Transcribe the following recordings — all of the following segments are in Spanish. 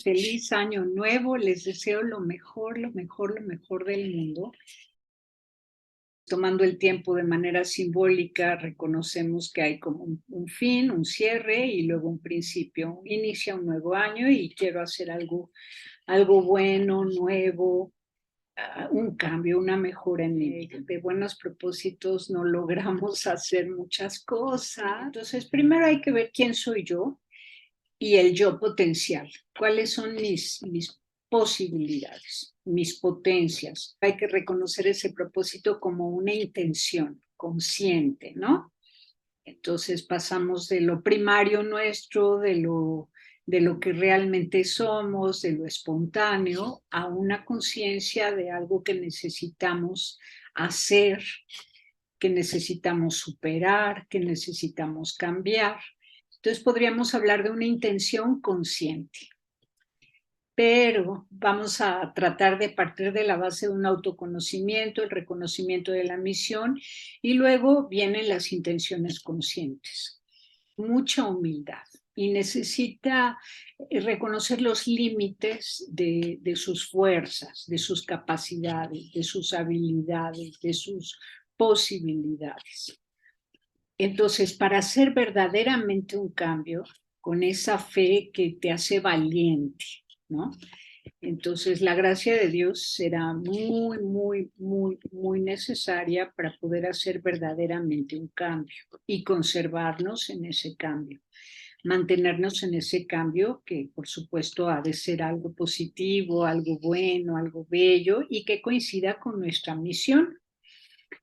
Feliz año nuevo, les deseo lo mejor, lo mejor, lo mejor del mundo. Tomando el tiempo de manera simbólica, reconocemos que hay como un fin, un cierre y luego un principio. Inicia un nuevo año y quiero hacer algo bueno, nuevo, un cambio, una mejora en mi vida. De buenos propósitos no logramos hacer muchas cosas. Entonces, primero hay que ver quién soy yo y el yo potencial. ¿Cuáles son mis posibilidades, mis potencias? Hay que reconocer ese propósito como una intención consciente, ¿no? Entonces pasamos de lo primario nuestro, de lo que realmente somos, de lo espontáneo, a una conciencia de algo que necesitamos hacer, que necesitamos superar, que necesitamos cambiar. Entonces podríamos hablar de una intención consciente, pero vamos a tratar de partir de la base de un autoconocimiento, el reconocimiento de la misión, y luego vienen las intenciones conscientes. Mucha humildad y necesita reconocer los límites de sus fuerzas, de sus capacidades, de sus habilidades, de sus posibilidades. Entonces, para hacer verdaderamente un cambio, con esa fe que te hace valiente, ¿no? Entonces, la gracia de Dios será muy, muy, muy, muy necesaria para poder hacer verdaderamente un cambio y conservarnos en ese cambio, mantenernos en ese cambio que, por supuesto, ha de ser algo positivo, algo bueno, algo bello y que coincida con nuestra misión.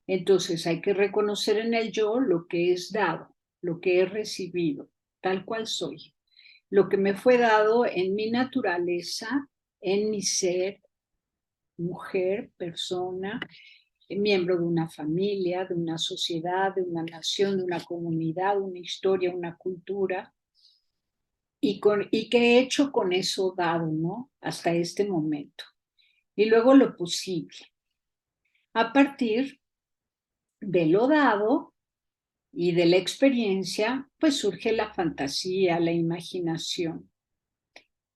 Entonces hay que reconocer en el yo lo que es dado, lo que he recibido, tal cual soy, lo que me fue dado en mi naturaleza, en mi ser, mujer, persona, miembro de una familia, de una sociedad, de una nación, de una comunidad, una historia, una cultura, y qué he hecho con eso dado, ¿no? Hasta este momento. Y luego lo posible. A partir de lo dado, y de la experiencia, pues surge la fantasía, la imaginación.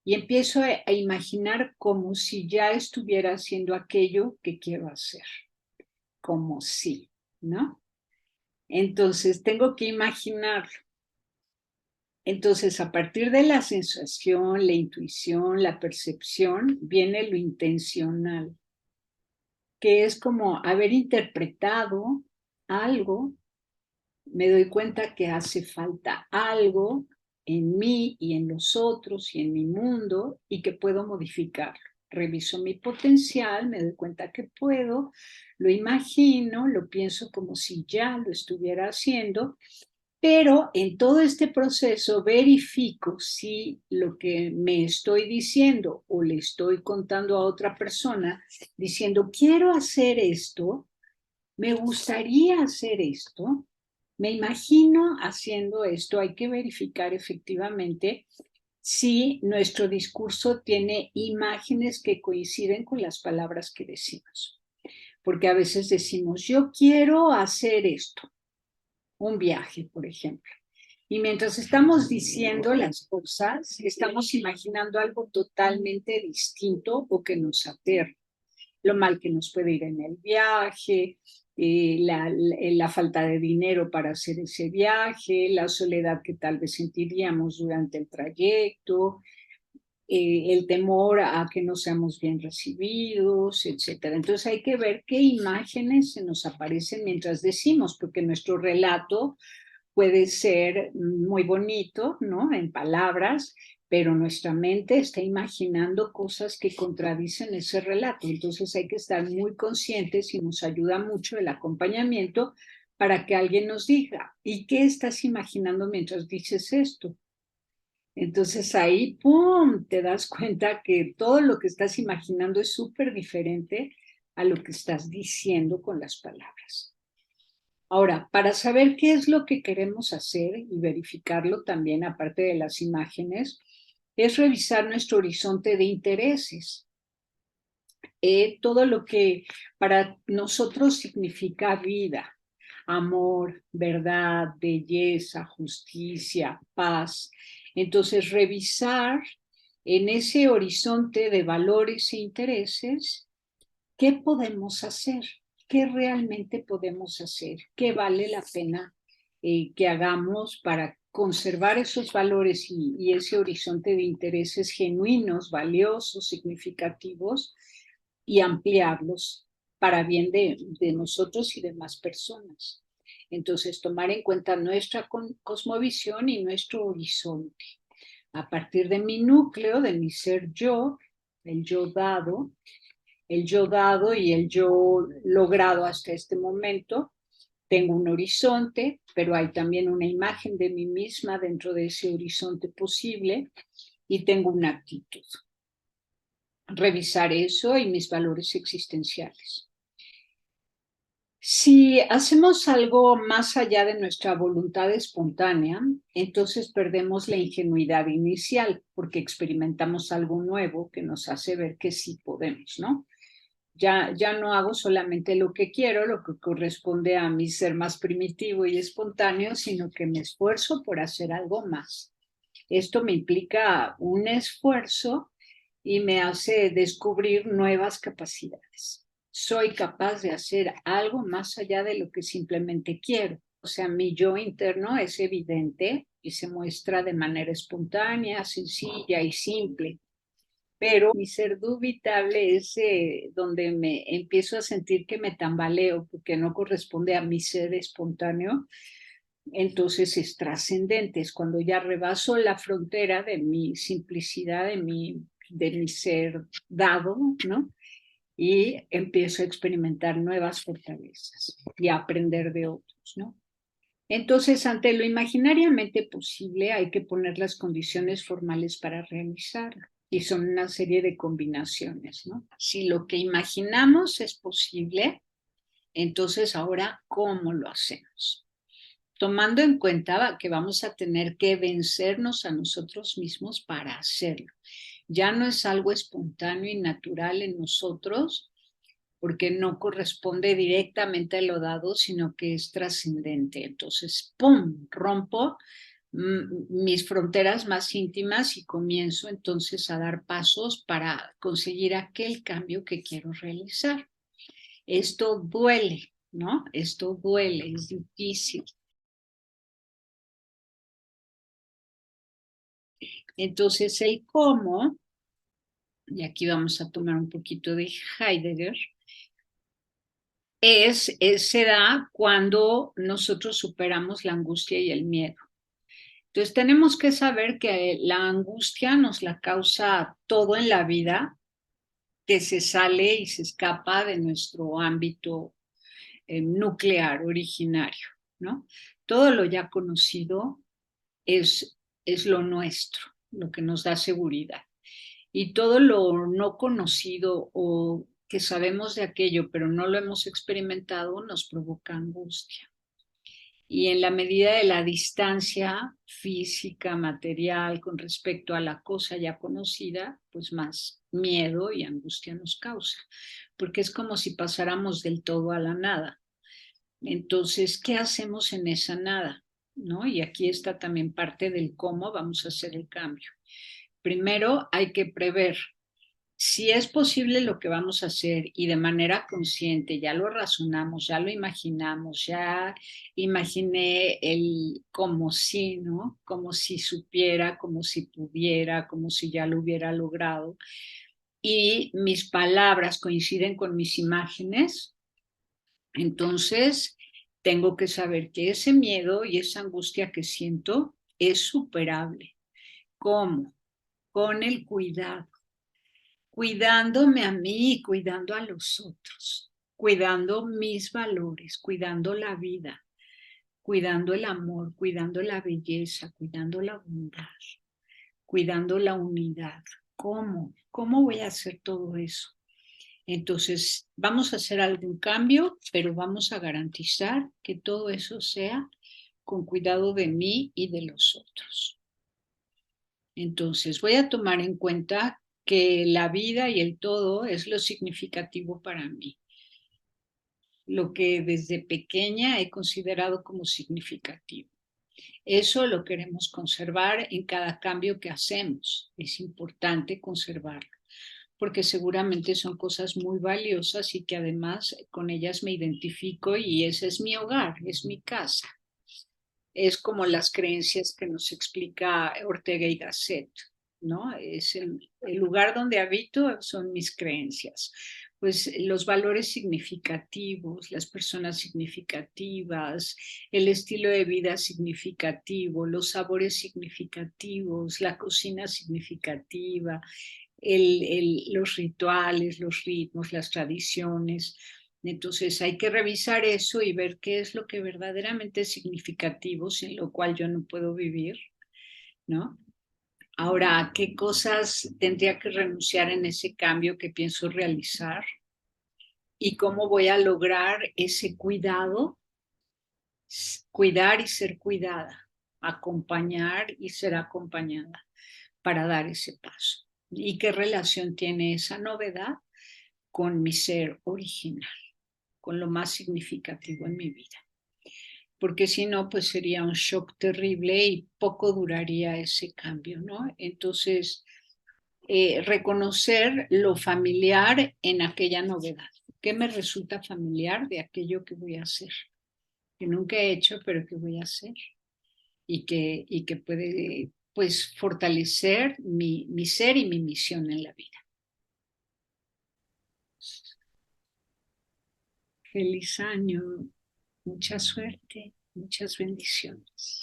Y empiezo a imaginar como si ya estuviera haciendo aquello que quiero hacer, como si, ¿no? Entonces tengo que imaginarlo. Entonces, a partir de la sensación, la intuición, la percepción, viene lo intencional, que es como haber interpretado algo. Me doy cuenta que hace falta algo en mí y en los otros y en mi mundo y que puedo modificarlo. Reviso mi potencial, me doy cuenta que puedo, lo imagino, lo pienso como si ya lo estuviera haciendo, pero en todo este proceso verifico si lo que me estoy diciendo o le estoy contando a otra persona, diciendo, quiero hacer esto, me gustaría hacer esto, me imagino haciendo esto. Hay que verificar efectivamente si nuestro discurso tiene imágenes que coinciden con las palabras que decimos. Porque a veces decimos, yo quiero hacer esto, un viaje, por ejemplo. Y mientras estamos diciendo las cosas, estamos imaginando algo totalmente distinto o que nos aterra. Lo mal que nos puede ir en el viaje, la falta de dinero para hacer ese viaje, la soledad que tal vez sentiríamos durante el trayecto, el temor a que no seamos bien recibidos, etcétera. Entonces hay que ver qué imágenes se nos aparecen mientras decimos, porque nuestro relato puede ser muy bonito, ¿no? En palabras, pero nuestra mente está imaginando cosas que contradicen ese relato. Entonces hay que estar muy conscientes y nos ayuda mucho el acompañamiento para que alguien nos diga, ¿y qué estás imaginando mientras dices esto? Entonces ahí, ¡pum!, te das cuenta que todo lo que estás imaginando es súper diferente a lo que estás diciendo con las palabras. Ahora, para saber qué es lo que queremos hacer y verificarlo también, aparte de las imágenes, es revisar nuestro horizonte de intereses. Todo lo que para nosotros significa vida, amor, verdad, belleza, justicia, paz. Entonces, revisar En ese horizonte de valores e intereses, ¿qué podemos hacer? ¿Qué realmente podemos hacer? ¿Qué vale la pena que hagamos para conservar esos valores y ese horizonte de intereses genuinos, valiosos, significativos y ampliarlos para bien de nosotros y de más personas? Entonces, tomar en cuenta nuestra cosmovisión y nuestro horizonte. A partir de mi núcleo, de mi ser yo, el yo dado y el yo logrado hasta este momento, tengo un horizonte, pero hay también una imagen de mí misma dentro de ese horizonte posible y tengo una actitud. Revisar eso y mis valores existenciales. Si hacemos algo más allá de nuestra voluntad espontánea, entonces perdemos la ingenuidad inicial porque experimentamos algo nuevo que nos hace ver que sí podemos, ¿no? Ya no hago solamente lo que quiero, lo que corresponde a mi ser más primitivo y espontáneo, sino que me esfuerzo por hacer algo más. Esto me implica un esfuerzo y me hace descubrir nuevas capacidades. Soy capaz de hacer algo más allá de lo que simplemente quiero. O sea, mi yo interno es evidente y se muestra de manera espontánea, sencilla y simple. Pero mi ser dubitable es donde me empiezo a sentir que me tambaleo porque no corresponde a mi ser espontáneo. Entonces es trascendente, es cuando ya rebaso la frontera de mi simplicidad, de mi ser dado, ¿no? Y empiezo a experimentar nuevas fortalezas y a aprender de otros, ¿no? Entonces, ante lo imaginariamente posible, hay que poner las condiciones formales para realizarlo. Y son una serie de combinaciones, ¿no? Si lo que imaginamos es posible, entonces ahora, ¿cómo lo hacemos? Tomando en cuenta que vamos a tener que vencernos a nosotros mismos para hacerlo. Ya no es algo espontáneo y natural en nosotros, porque no corresponde directamente a lo dado, sino que es trascendente. Entonces, ¡pum!, rompo mis fronteras más íntimas y comienzo entonces a dar pasos para conseguir aquel cambio que quiero realizar. Esto duele, ¿no? Esto duele, es difícil. Entonces, el cómo, y aquí vamos a tomar un poquito de Heidegger, se da cuando nosotros superamos la angustia y el miedo. Entonces tenemos que saber que la angustia nos la causa todo en la vida, que se sale y se escapa de nuestro ámbito nuclear originario, ¿no? Todo lo ya conocido es lo nuestro, lo que nos da seguridad. Y todo lo no conocido o que sabemos de aquello, pero no lo hemos experimentado, nos provoca angustia. Y en la medida de la distancia física, material, con respecto a la cosa ya conocida, pues más miedo y angustia nos causa, porque es como si pasáramos del todo a la nada. Entonces, ¿qué hacemos en esa nada? ¿No? Y aquí está también parte del cómo vamos a hacer el cambio. Primero hay que prever si es posible lo que vamos a hacer y de manera consciente, ya lo razonamos, ya lo imaginamos, ya imaginé el como si, ¿no? Como si supiera, como si pudiera, como si ya lo hubiera logrado. Y mis palabras coinciden con mis imágenes, entonces tengo que saber que ese miedo y esa angustia que siento es superable. ¿Cómo? Con el cuidado, cuidándome a mí y cuidando a los otros, cuidando mis valores, cuidando la vida, cuidando el amor, cuidando la belleza, cuidando la bondad, cuidando la unidad. ¿Cómo? ¿Cómo voy a hacer todo eso? Entonces, vamos a hacer algún cambio, pero vamos a garantizar que todo eso sea con cuidado de mí y de los otros. Entonces, voy a tomar en cuenta que la vida y el todo es lo significativo para mí, lo que desde pequeña he considerado como significativo. Eso lo queremos conservar en cada cambio que hacemos. Es importante conservarlo, porque seguramente son cosas muy valiosas y que además con ellas me identifico y ese es mi hogar, es mi casa. Es como las creencias que nos explica Ortega y Gasset, ¿no? Es el lugar donde habito, son mis creencias. Pues los valores significativos, las personas significativas, el estilo de vida significativo, los sabores significativos, la cocina significativa, los rituales, los ritmos, las tradiciones. Entonces hay que revisar eso y ver qué es lo que verdaderamente es significativo, sin lo cual yo no puedo vivir, ¿no? Ahora, ¿a qué cosas tendría que renunciar en ese cambio que pienso realizar? ¿Y cómo voy a lograr ese cuidado? Cuidar y ser cuidada, acompañar y ser acompañada para dar ese paso. ¿Y qué relación tiene esa novedad con mi ser original, con lo más significativo en mi vida? Porque si no, pues sería un shock terrible y poco duraría ese cambio, ¿no? Entonces, reconocer lo familiar en aquella novedad. ¿Qué me resulta familiar de aquello que voy a hacer? Que nunca he hecho, pero que voy a hacer. Y que puede, pues, fortalecer mi ser y mi misión en la vida. Feliz año, mucha suerte, muchas bendiciones.